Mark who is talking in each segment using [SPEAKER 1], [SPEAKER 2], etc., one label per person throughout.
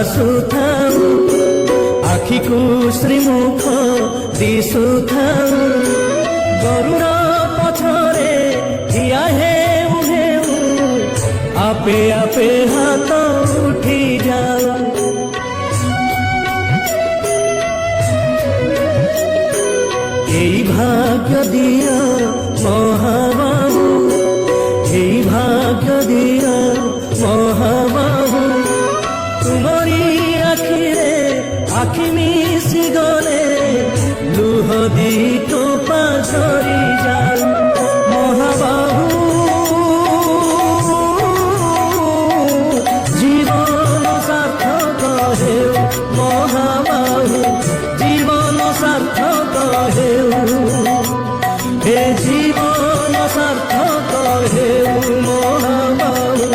[SPEAKER 1] ଭାସୁଥାଉ ଆଖିକୁ ଶ୍ରୀମୁଖ ଦିଶୁଥାଉ ଗରୁଡ଼ ପଛରେ ଠିଆ ହେଉ ହେଉ ଆପେ ଆପେ ହାତ ଉଠି ଯାଉ এই ভাগ্য দিও মহাবাহু এই ভাগ্য দিও মহাবাহু তোমারি আখিরে আখি মিশি গলে লুহ দি টোপা ঝরি যাও মহাবাহু জীবন সার্থক হেউ মহাবাহু জীবন সার্থক হেউ হে জীবন সার্থক হেউ মহাবাহু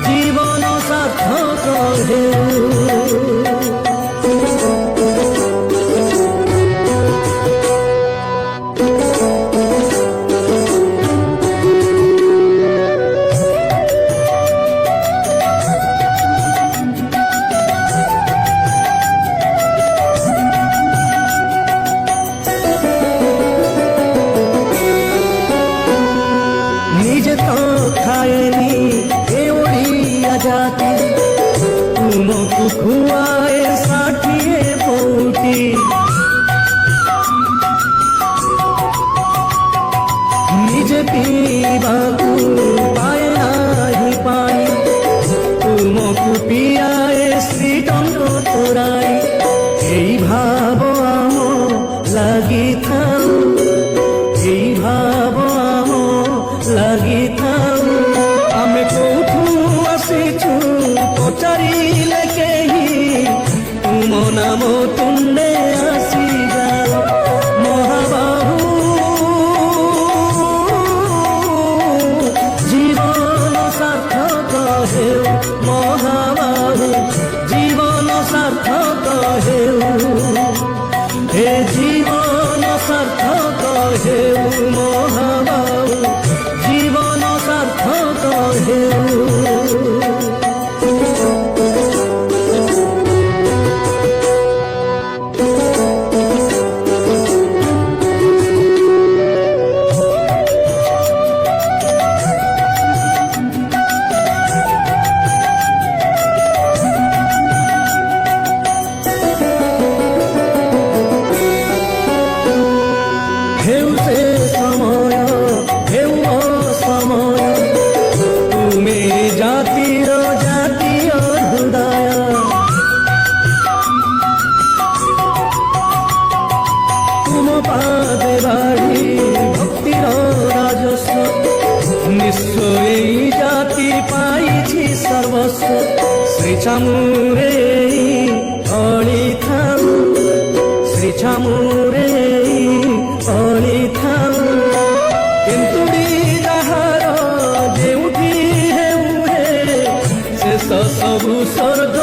[SPEAKER 1] জীবন সার্থক হেউ নিজে তো খায়নি এ ওড়িয়া জাতি তুমକୁ খুয়াଏ ষাଠିଏ পৌটি ନିଜେ ପିଇବାକୁ ପାଏ ନାହିଁ ପାଣି ତୁମକୁ ପିଆଏ ଶ୍ରୀଟଙ୍କ ତୋରାଇ এই ভাব ଆମ ଲାଗିଥାଉ এই ଭାବ ଆମ ଲାଗିଥାଉ ଆମେ କୋଉଠୁ ଆସିଛୁ ପଚାରିଲେ କେହି ତୁମ ନାମ ତୁଣ୍ଡେ ଆସିଯାଅ ମହାବାହୁ জীবন সার্থক হেউ মহাবাহু জীবন সার্থক হেউ হে জীবন সার্থক হেউ মহাবাহু জীবন সার্থক হেউ হেউ সে সময় হেউ অসময় তুমি জাতির জাতীয় হৃদয় তুম পাদে বাড়ি ভক্তির রাজস্ব নিঃস্ব এই জাতি পাইছি সর্বস্ব শ্রী চামুরে অলিথাউ শ্রী চামুরে অলিথাউ কিন্তুড়ি যাହାର ଯେଉଁଠି ହେଉ ହେ ଶେଷ ସବୁ ସ୍ୱର୍ଗ